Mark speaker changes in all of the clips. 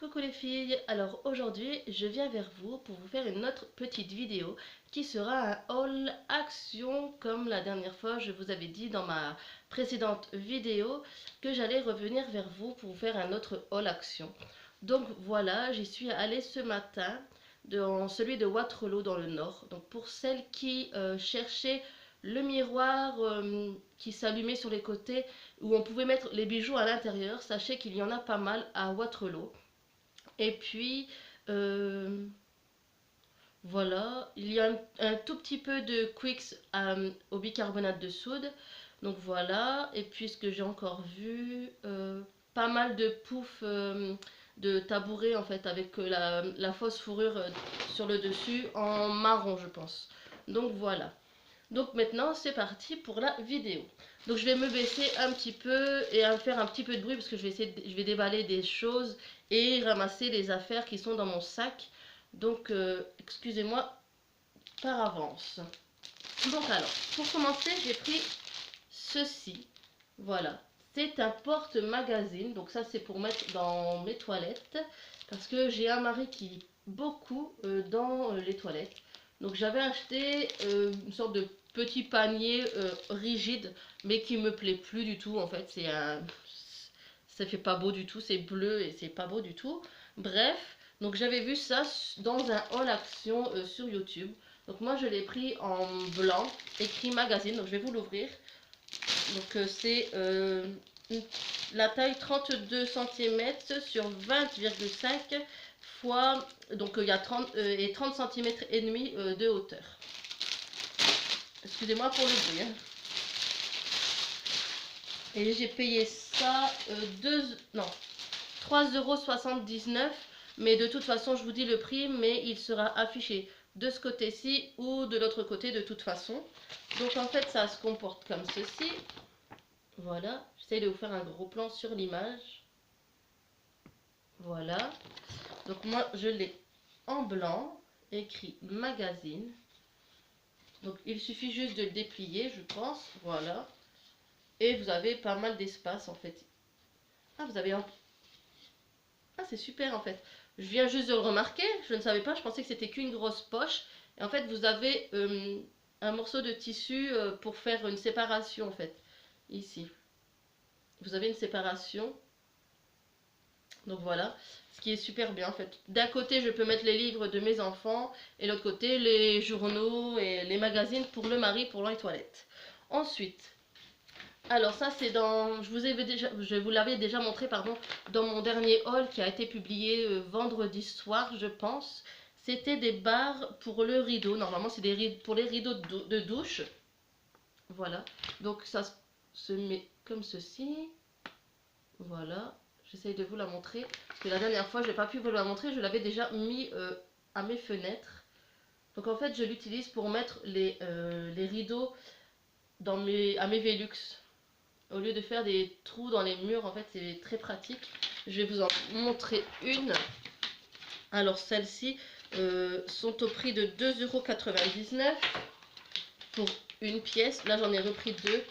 Speaker 1: Coucou les filles, alors aujourd'hui je viens vers vous pour vous faire une autre petite vidéo qui sera un haul action comme la dernière fois je vous avais dit dans ma précédente vidéo que j'allais revenir vers vous pour vous faire un autre haul action. Donc voilà, j'y suis allée ce matin dans celui de Waterloo dans le nord. Donc pour celles qui cherchaient le miroir qui s'allumait sur les côtés où on pouvait mettre les bijoux à l'intérieur, sachez qu'il y en a pas mal à Waterloo. Et puis, euh, voilà, il y a un tout petit peu de Quicks au bicarbonate de soude. Donc voilà, et puis ce que j'ai encore vu, pas mal de poufs de tabouret en fait, avec la fausse fourrure sur le dessus en marron je pense. Donc voilà. Donc maintenant c'est parti pour la vidéo. Donc je vais me baisser un petit peu et faire un petit peu de bruit parce que je vais déballer des choses et ramasser les affaires qui sont dans mon sac. Donc excusez-moi par avance. Donc alors, pour commencer j'ai pris ceci. Voilà, c'est un porte-magazine. Donc ça c'est pour mettre dans mes toilettes parce que j'ai un mari qui lit beaucoup dans les toilettes. Donc j'avais acheté une sorte de petit panier rigide mais qui me plaît plus du tout en fait. Ça fait pas beau du tout, c'est bleu et c'est pas beau du tout. Bref, donc j'avais vu ça dans un haul action sur YouTube. Donc moi je l'ai pris en blanc, écrit magazine, donc je vais vous l'ouvrir. Donc c'est la taille 32 cm sur 20,5 fois, donc il y a 30 et 30 cm et demi de hauteur. Excusez-moi pour le bruit. Hein. Et j'ai payé ça 3,79 €, mais de toute façon je vous dis le prix, mais il sera affiché de ce côté-ci ou de l'autre côté de toute façon. Donc en fait ça se comporte comme ceci. Voilà, j'essaie de vous faire un gros plan sur l'image. Voilà, donc moi je l'ai en blanc, écrit magazine. Donc il suffit juste de le déplier, je pense. Voilà, et vous avez pas mal d'espace en fait. Ah, vous avez un... Ah, c'est super en fait. Je viens juste de le remarquer, je ne savais pas, je pensais que c'était qu'une grosse poche. Et en fait, vous avez un morceau de tissu pour faire une séparation en fait. Ici, vous avez une séparation. Donc voilà, ce qui est super bien en fait. D'un côté, je peux mettre les livres de mes enfants et l'autre côté, les journaux et les magazines pour le mari, pour les toilettes. Ensuite, alors ça c'est dans, je vous l'avais déjà montré pardon, dans mon dernier haul qui a été publié vendredi soir je pense. C'était des barres pour le rideau. Normalement c'est des rideaux pour les rideaux de douche. Voilà, donc ça se met comme ceci. Voilà, j'essaye de vous la montrer parce que la dernière fois je n'ai pas pu vous la montrer, je l'avais déjà mis à mes fenêtres. Donc en fait je l'utilise pour mettre les rideaux à mes Velux. Au lieu de faire des trous dans les murs, en fait, c'est très pratique. Je vais vous en montrer une. Alors, celles-ci sont au prix de 2,99 € pour une pièce. Là, j'en ai repris deux.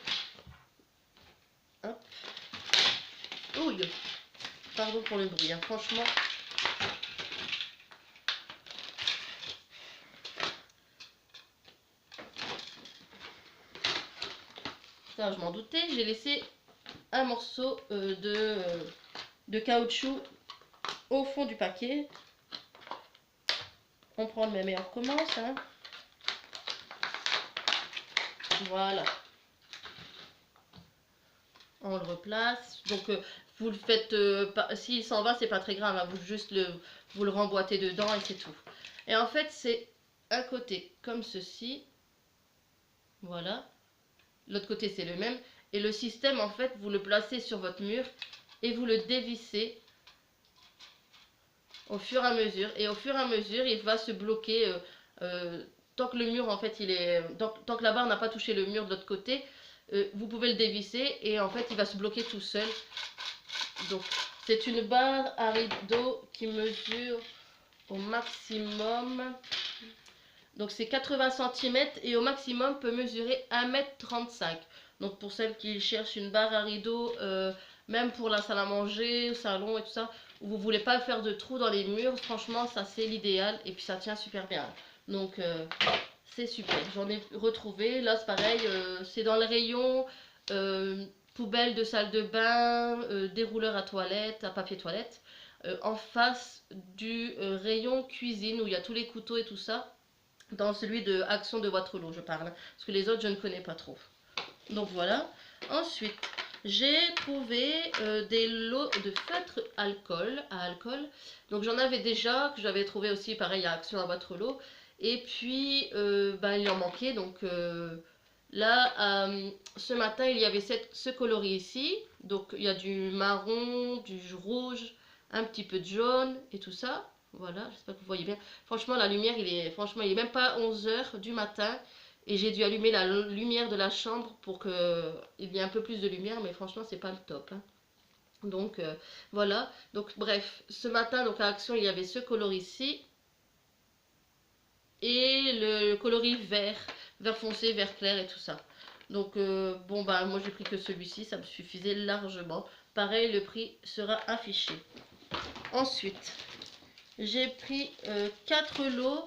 Speaker 1: Hop. Ouille. Pardon pour le bruit, hein. Franchement. Ça, je m'en doutais. J'ai laissé un morceau de caoutchouc au fond du paquet. On prend le même et on recommence. Hein. Voilà. On le replace. Donc vous le faites, s'il s'en va, c'est pas très grave. Hein. Vous le remboîtez dedans et c'est tout. Et en fait, c'est un côté comme ceci. Voilà. L'autre côté, c'est le même. Et le système, en fait, vous le placez sur votre mur et vous le dévissez au fur et à mesure. Et au fur et à mesure, il va se bloquer tant que le mur, en fait, tant que la barre n'a pas touché le mur de l'autre côté. Vous pouvez le dévisser et en fait, il va se bloquer tout seul. Donc, c'est une barre à rideau qui mesure au maximum. Donc c'est 80 cm et au maximum peut mesurer 1,35 m. Donc pour celles qui cherchent une barre à rideau, même pour la salle à manger, le salon et tout ça, ou vous voulez pas faire de trous dans les murs, franchement ça c'est l'idéal et puis ça tient super bien. Donc c'est super, j'en ai retrouvé, là c'est pareil, c'est dans le rayon poubelle de salle de bain, dérouleur à toilette, à papier toilette, en face du rayon cuisine où il y a tous les couteaux et tout ça, dans celui de Action de Waterloo je parle, parce que les autres je ne connais pas trop. Donc voilà. Ensuite, j'ai trouvé des lots de feutres à alcool. Donc j'en avais déjà, que j'avais trouvé aussi pareil à Action à Waterloo. Et puis il en manquait. Donc là, ce matin, il y avait ce coloris ici. Donc il y a du marron, du rouge, un petit peu de jaune et tout ça. Voilà, j'espère que vous voyez bien. Franchement, la lumière, franchement, il est même pas 11 h du matin. Et j'ai dû allumer la lumière de la chambre pour qu'il y ait un peu plus de lumière, mais franchement, c'est pas le top. Hein. Donc voilà. Donc bref, ce matin, donc à Action, il y avait ce coloris ici. Et le coloris vert, vert foncé, vert clair et tout ça. Donc bon bah moi j'ai pris que celui-ci, ça me suffisait largement. Pareil, le prix sera affiché. Ensuite, j'ai pris 4 lots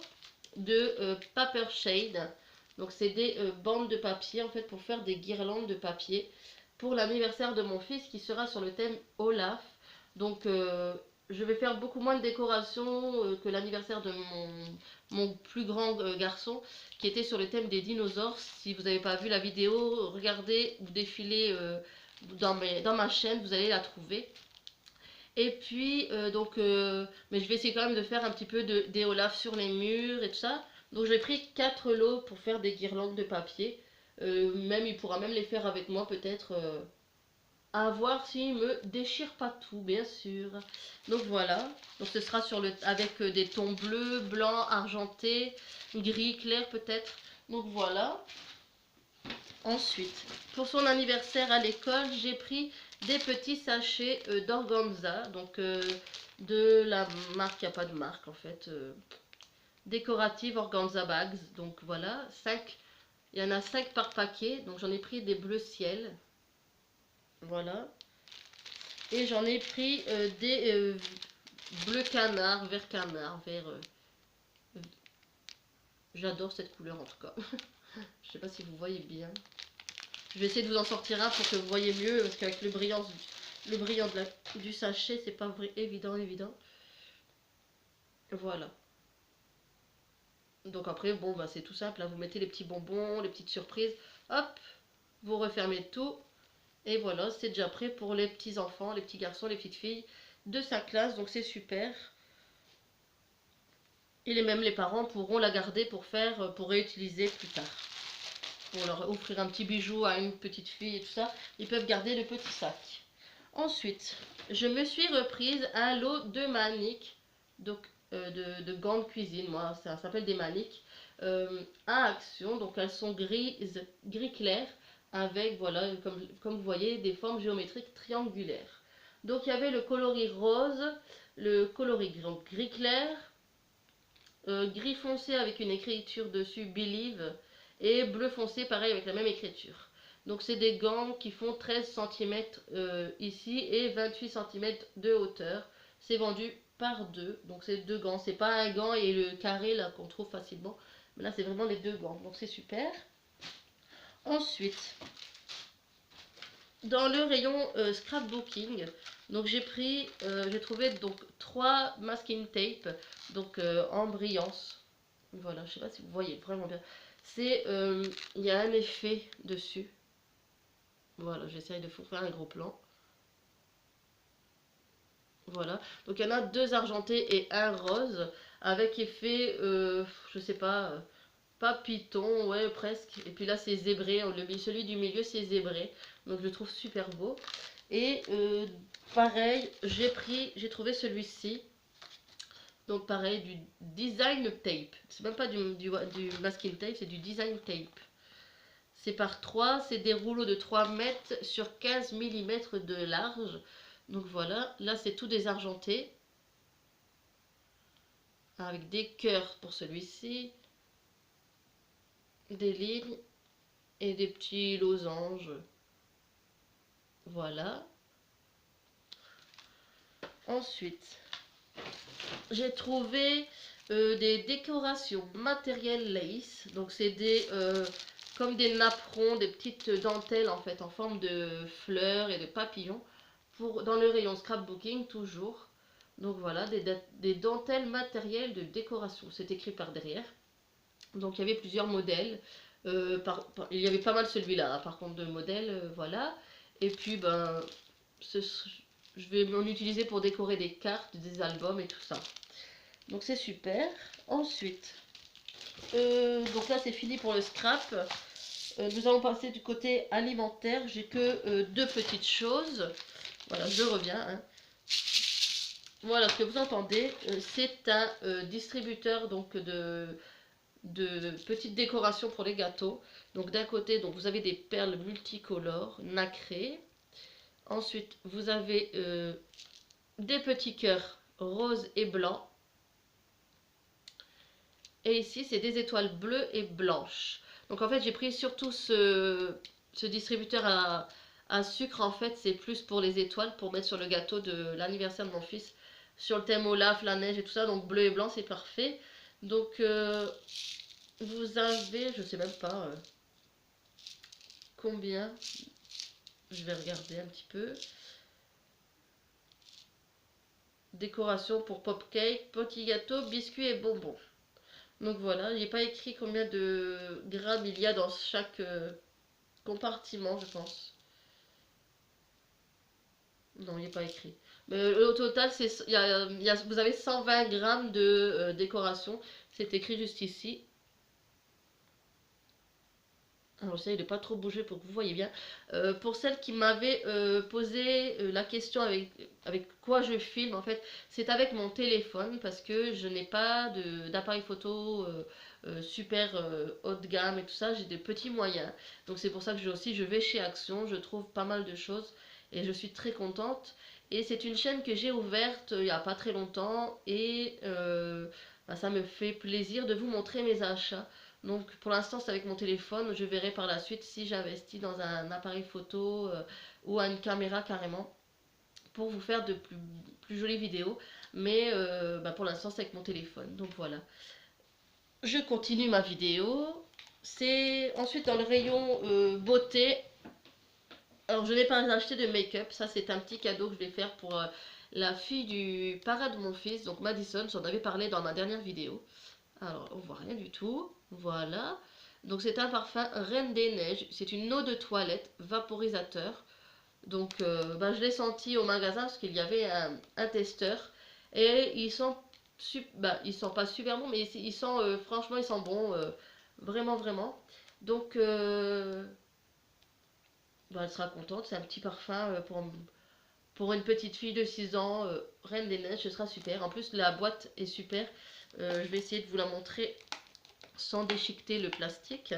Speaker 1: de Paper Shade. Donc c'est des bandes de papier en fait pour faire des guirlandes de papier pour l'anniversaire de mon fils qui sera sur le thème Olaf. Donc je vais faire beaucoup moins de décoration que l'anniversaire de mon plus grand garçon qui était sur le thème des dinosaures. Si vous n'avez pas vu la vidéo, regardez ou défilez dans ma chaîne, vous allez la trouver. Et puis, mais je vais essayer quand même de faire un petit peu des Olaf sur les murs et tout ça. Donc j'ai pris 4 lots pour faire des guirlandes de papier. Même il pourra même les faire avec moi peut-être. À voir s'il me déchire pas tout, bien sûr. Donc voilà. Donc ce sera avec des tons bleus, blancs, argentés, gris clair peut-être. Donc voilà. Ensuite, pour son anniversaire à l'école, j'ai pris des petits sachets d'organza, donc de la marque, il n'y a pas de marque en fait, décorative organza bags, donc voilà, 5, il y en a 5 par paquet, donc j'en ai pris des bleus ciel, voilà, et j'en ai pris des bleus canard, vert canard, vert, j'adore cette couleur en tout cas, je sais pas si vous voyez bien. Je vais essayer de vous en sortir un pour que vous voyez mieux, parce qu'avec le brillant du sachet, c'est pas vrai, évident. Voilà. Donc après, bon, bah c'est tout simple, là, vous mettez les petits bonbons, les petites surprises, hop, vous refermez tout, et voilà, c'est déjà prêt pour les petits enfants, les petits garçons, les petites filles de sa classe, donc c'est super. Et même les parents pourront la garder pour réutiliser plus tard. Pour leur offrir un petit bijou à une petite fille et tout ça, ils peuvent garder le petit sac. Ensuite, je me suis reprise un lot de maniques, donc de gants de cuisine, moi ça s'appelle des maniques, à Action, donc elles sont gris clair, avec, voilà, comme vous voyez, des formes géométriques triangulaires. Donc il y avait le coloris rose, le coloris gris clair, gris foncé avec une écriture dessus Believe, et bleu foncé pareil avec la même écriture. Donc c'est des gants qui font 13 cm ici et 28 cm de hauteur. C'est vendu par deux, donc c'est deux gants. C'est pas un gant et le carré là qu'on trouve facilement, mais là c'est vraiment les deux gants, donc c'est super. Ensuite, dans le rayon scrapbooking, donc j'ai trouvé donc 3 masking tape, donc en brillance. Voilà, je sais pas si vous voyez vraiment bien. Il y a un effet dessus. Voilà, j'essaye de vous faire un gros plan. Voilà, donc il y en a 2 argentés et un rose, avec effet, je sais pas, pas python, ouais presque. Et puis là c'est zébré, celui du milieu c'est zébré, donc je le trouve super beau. Et pareil, j'ai trouvé celui-ci, donc pareil, du design tape. C'est même pas du masking tape, c'est du design tape. C'est par 3, c'est des rouleaux de 3 mètres sur 15 mm de large. Donc voilà, là c'est tout désargenté. Avec des cœurs pour celui-ci, des lignes et des petits losanges. Voilà. Ensuite, j'ai trouvé des décorations matériel lace. Donc c'est des comme des napperons, des petites dentelles en fait en forme de fleurs et de papillons pour dans le rayon scrapbooking toujours. Donc voilà, des dentelles matérielles de décoration. C'est écrit par derrière. Donc il y avait plusieurs modèles. Il y avait pas mal celui-là, hein, par contre de modèles, voilà. Et puis ben, je vais m'en utiliser pour décorer des cartes, des albums et tout ça. Donc c'est super. Ensuite, donc là c'est fini pour le scrap. Nous allons passer du côté alimentaire. J'ai que deux petites choses. Voilà, je reviens. Hein. Voilà, ce que vous entendez, c'est un distributeur donc de petites décorations pour les gâteaux. Donc d'un côté, donc vous avez des perles multicolores, nacrées. Ensuite, vous avez des petits cœurs roses et blancs. Et ici, c'est des étoiles bleues et blanches. Donc en fait, j'ai pris surtout ce distributeur à sucre. En fait, c'est plus pour les étoiles, pour mettre sur le gâteau de l'anniversaire de mon fils. Sur le thème Olaf, la neige et tout ça. Donc bleu et blanc, c'est parfait. Donc vous avez, je sais même pas combien. Je vais regarder un petit peu. Décoration pour pop cake, petit gâteau, biscuits et bonbons. Donc voilà, il n'est pas écrit combien de grammes il y a dans chaque compartiment, je pense. Non, il n'est pas écrit. Mais au total, vous avez 120 grammes de décoration. C'est écrit juste ici. Alors j'essaye de pas trop bouger pour que vous voyez bien. Pour celle qui m'avait posé la question avec quoi je filme, en fait, c'est avec mon téléphone parce que je n'ai pas d'appareil photo super haut de gamme et tout ça. J'ai des petits moyens. Donc c'est pour ça que je vais chez Action, je trouve pas mal de choses et je suis très contente. Et c'est une chaîne que j'ai ouverte il n'y a pas très longtemps et bah, ça me fait plaisir de vous montrer mes achats. Donc pour l'instant c'est avec mon téléphone, je verrai par la suite si j'investis dans un appareil photo ou à une caméra carrément pour vous faire de plus jolies vidéos. Mais bah, pour l'instant c'est avec mon téléphone, donc voilà. Je continue ma vidéo. C'est ensuite dans le rayon beauté. Alors je n'ai pas acheté de make-up, ça c'est un petit cadeau que je vais faire pour la fille du parrain de mon fils, donc Madison, j'en avais parlé dans ma dernière vidéo. Alors, on voit rien du tout. Voilà. Donc, c'est un parfum Reine des Neiges. C'est une eau de toilette vaporisateur. Donc, bah, je l'ai senti au magasin parce qu'il y avait un testeur. Et ils sont pas super bons, mais ils sont, franchement, ils sont bons. Vraiment, vraiment. Donc, bah, elle sera contente. C'est un petit parfum pour une petite fille de 6 ans. Reine des Neiges, ce sera super. En plus, la boîte est super. Je vais essayer de vous la montrer sans déchiqueter le plastique.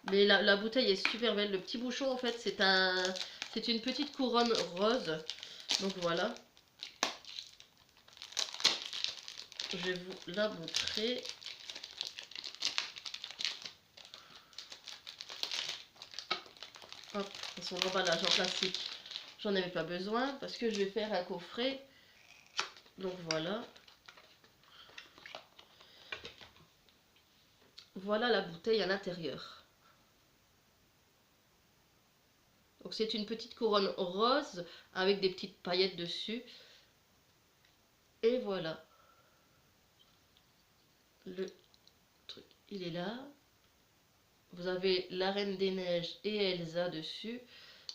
Speaker 1: Mais la bouteille est super belle. Le petit bouchon, en fait, c'est une petite couronne rose. Donc voilà. Je vais vous la montrer. Hop, dans son emballage en plastique. J'en avais pas besoin parce que je vais faire un coffret. Donc voilà. Voilà la bouteille à l'intérieur. Donc c'est une petite couronne rose avec des petites paillettes dessus. Et voilà. Le truc, il est là. Vous avez la Reine des Neiges et Elsa dessus.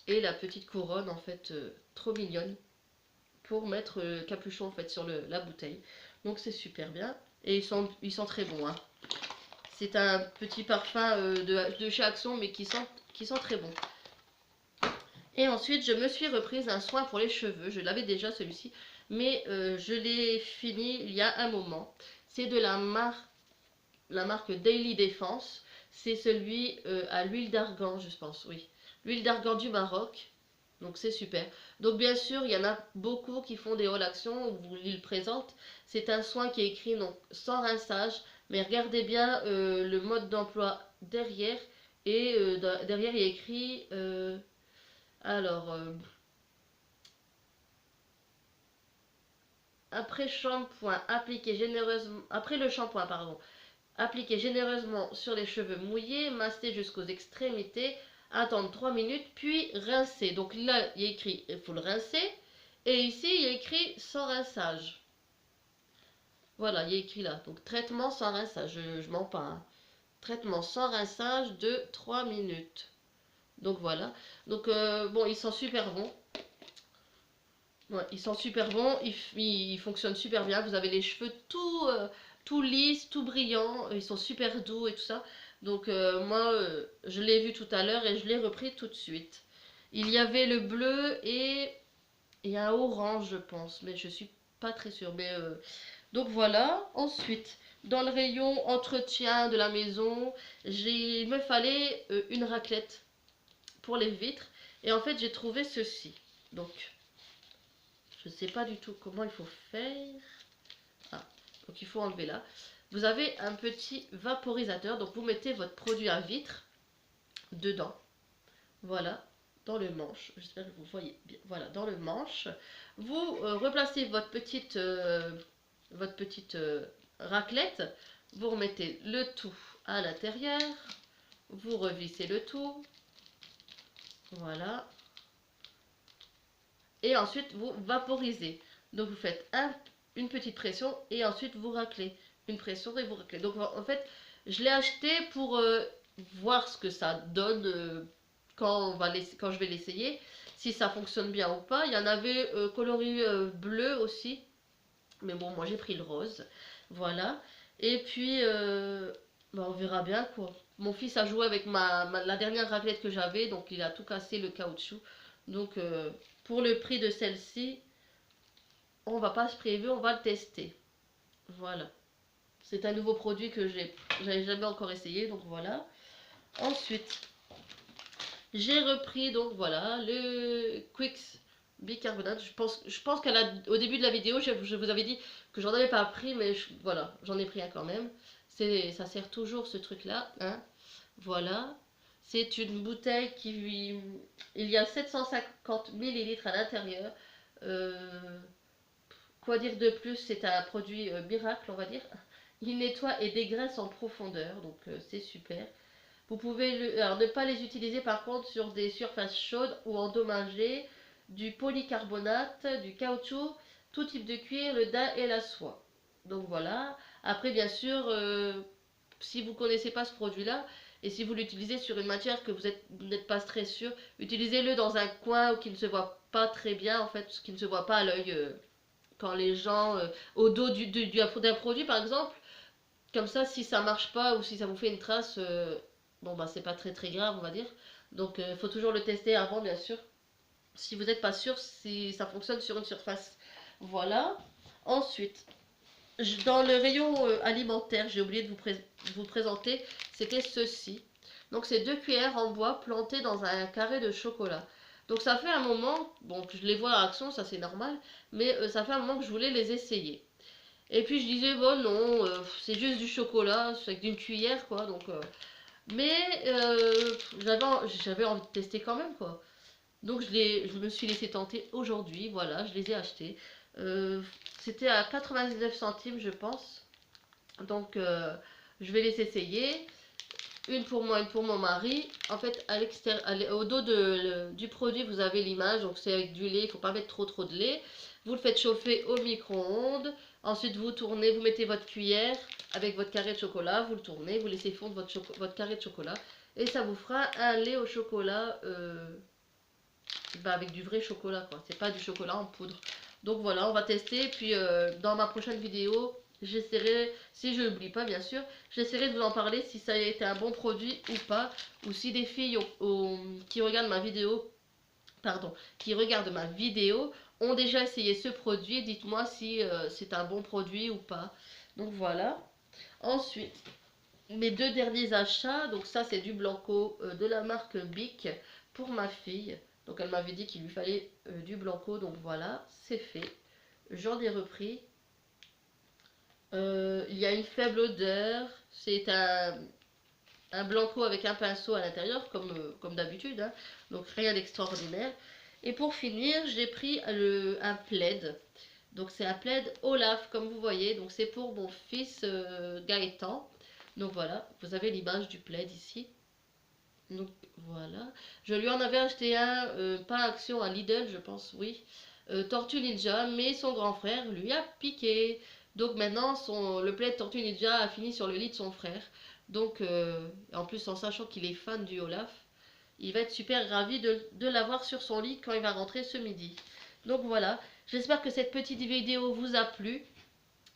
Speaker 1: Et la petite couronne, en fait, trop mignonne. Pour mettre le capuchon, en fait, sur la bouteille. Donc c'est super bien. Et ils sont très bons, hein. C'est un petit parfum de chez Action, mais qui sent très bon. Et ensuite, je me suis reprise un soin pour les cheveux. Je l'avais déjà celui-ci, mais je l'ai fini il y a un moment. C'est de la marque Daily Defense. C'est celui à l'huile d'argan, je pense, oui. L'huile d'argan du Maroc. Donc c'est super. Donc bien sûr, il y en a beaucoup qui font des relaxations où ils le présentent. C'est un soin qui est écrit donc sans rinçage, mais regardez bien le mode d'emploi derrière. Et derrière, il y a écrit alors Après shampoing, après le shampoing, pardon, appliquez généreusement sur les cheveux mouillés, massez jusqu'aux extrémités, attendre 3 minutes, puis rincer. Donc là, il y a écrit il faut le rincer, et ici, il y a écrit sans rinçage. Voilà, il y a écrit là. Donc traitement sans rinçage, je mens pas, hein. Traitement sans rinçage de 3 minutes. Donc voilà. Donc bon, ils sont super bons. Ouais, ils sont super bons, ils fonctionnent super bien. Vous avez les cheveux tout lisses, tout brillants, ils sont super doux et tout ça. Donc moi, je l'ai vu tout à l'heure et je l'ai repris tout de suite. Il y avait le bleu et un orange, je pense, mais je suis pas très sûre. Mais donc voilà. Ensuite, dans le rayon entretien de la maison, il me fallait une raclette pour les vitres. Et en fait, j'ai trouvé ceci. Donc je ne sais pas du tout comment il faut faire. Ah, donc il faut enlever là. Vous avez un petit vaporisateur. Donc vous mettez votre produit à vitre dedans. Voilà, dans le manche. J'espère que vous voyez bien. Voilà, dans le manche. Vous replacez votre petite raclette. Vous remettez le tout à l'intérieur. Vous revissez le tout. Voilà. Et ensuite vous vaporisez. Donc vous faites une petite pression et ensuite vous raclez. Une pression et vous raclez. Donc en fait, je l'ai acheté pour voir ce que ça donne quand je vais l'essayer, si ça fonctionne bien ou pas. Il y en avait coloris bleu aussi, mais bon, moi j'ai pris le rose. Voilà. Et puis, on verra bien quoi. Mon fils a joué avec la dernière raclette que j'avais, donc il a tout cassé le caoutchouc. Donc, pour le prix de celle-ci, on va pas se priver, on va le tester. Voilà. C'est un nouveau produit que j'avais jamais encore essayé, donc voilà. Ensuite, j'ai repris donc voilà le Quicks bicarbonate. Je pense au début de la vidéo, je vous avais dit que j'en avais pas pris, mais voilà, j'en ai pris un quand même. Ça sert toujours ce truc-là, hein. Voilà. C'est une bouteille il y a 750 millilitres à l'intérieur. Euh, Quoi dire de plus? C'est un produit miracle, on va dire. Il nettoie et dégraisse en profondeur, donc c'est super. Vous pouvez alors, ne pas les utiliser par contre sur des surfaces chaudes ou endommagées, du polycarbonate, du caoutchouc, tout type de cuir, le daim et la soie. Donc voilà. Après, bien sûr, si vous ne connaissez pas ce produit-là, et si vous l'utilisez sur une matière que vous n'êtes pas très sûr, utilisez-le dans un coin où qui ne se voit pas très bien, en fait, ce qui ne se voit pas à l'œil quand les gens, au dos d'un produit par exemple. Comme ça, si ça marche pas ou si ça vous fait une trace, bon bah c'est pas très très grave, on va dire. Donc il faut toujours le tester avant, bien sûr. Si vous n'êtes pas sûr si ça fonctionne sur une surface. Voilà. Ensuite, dans le rayon alimentaire, j'ai oublié de vous présenter, c'était ceci. Donc c'est 2 cuillères en bois plantées dans un carré de chocolat. Donc ça fait un moment, bon je les vois à action, ça c'est normal, mais ça fait un moment que je voulais les essayer. Et puis je disais, bon non, c'est juste du chocolat, c'est avec d'une cuillère quoi, donc... mais j'avais envie de tester quand même quoi. Donc je me suis laissé tenter aujourd'hui, voilà, je les ai achetés. C'était à 99 centimes je pense. Donc je vais les essayer. Une pour moi, une pour mon mari. En fait, au dos du produit, vous avez l'image. Donc c'est avec du lait, il ne faut pas mettre trop de lait. Vous le faites chauffer au micro-ondes. Ensuite, vous tournez, vous mettez votre cuillère avec votre carré de chocolat. Vous le tournez, vous laissez fondre votre carré de chocolat. Et ça vous fera un lait au chocolat avec du vrai chocolat, quoi. C'est pas du chocolat en poudre. Donc voilà, on va tester. Puis dans ma prochaine vidéo, j'essaierai, si je n'oublie pas bien sûr, j'essaierai de vous en parler si ça a été un bon produit ou pas. Ou si des filles qui regardent ma vidéo, pardon, qui regardent ma vidéo ont déjà essayé ce produit. Dites-moi si c'est un bon produit ou pas. Donc voilà. Ensuite, mes 2 derniers achats, donc ça c'est du Blanco de la marque Bic pour ma fille. Donc elle m'avait dit qu'il lui fallait du Blanco, donc voilà, c'est fait. J'en ai repris. Il y a une faible odeur, c'est un Blanco avec un pinceau à l'intérieur, comme d'habitude, hein. Donc rien d'extraordinaire. Et pour finir, j'ai pris un plaid Donc c'est un plaid Olaf comme vous voyez. Donc c'est pour mon fils Gaëtan. Donc voilà, vous avez l'image du plaid ici. Donc voilà, je lui en avais acheté un, pas Action, à Lidl je pense, oui, Tortue Ninja, mais son grand frère lui a piqué. Donc maintenant le plaid Tortue Ninja a fini sur le lit de son frère. Donc en plus en sachant qu'il est fan du Olaf, il va être super ravi de l'avoir sur son lit quand il va rentrer ce midi. Donc voilà, j'espère que cette petite vidéo vous a plu,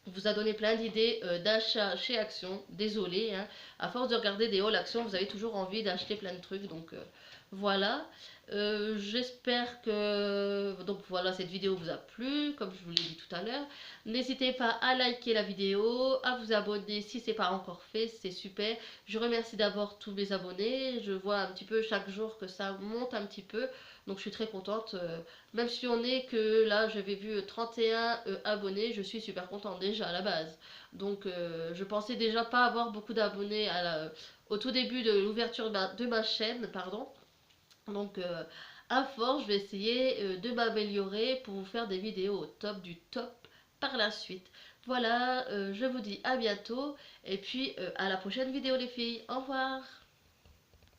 Speaker 1: vous a donné plein d'idées d'achat chez Action. Désolé, hein, à force de regarder des hauls Action, vous avez toujours envie d'acheter plein de trucs. Donc voilà. J'espère que donc voilà, cette vidéo vous a plu, comme je vous l'ai dit tout à l'heure. N'hésitez pas à liker la vidéo, à vous abonner si ce n'est pas encore fait, c'est super. Je remercie d'abord tous mes abonnés. Je vois un petit peu chaque jour que ça monte un petit peu. Donc je suis très contente. Même si on est que là, j'avais vu 31 abonnés, je suis super contente déjà à la base. Donc je pensais déjà pas avoir beaucoup d'abonnés au tout début de l'ouverture de ma chaîne, pardon. Donc à force, je vais essayer de m'améliorer pour vous faire des vidéos au top du top par la suite. Voilà, je vous dis à bientôt et puis à la prochaine vidéo les filles. Au revoir.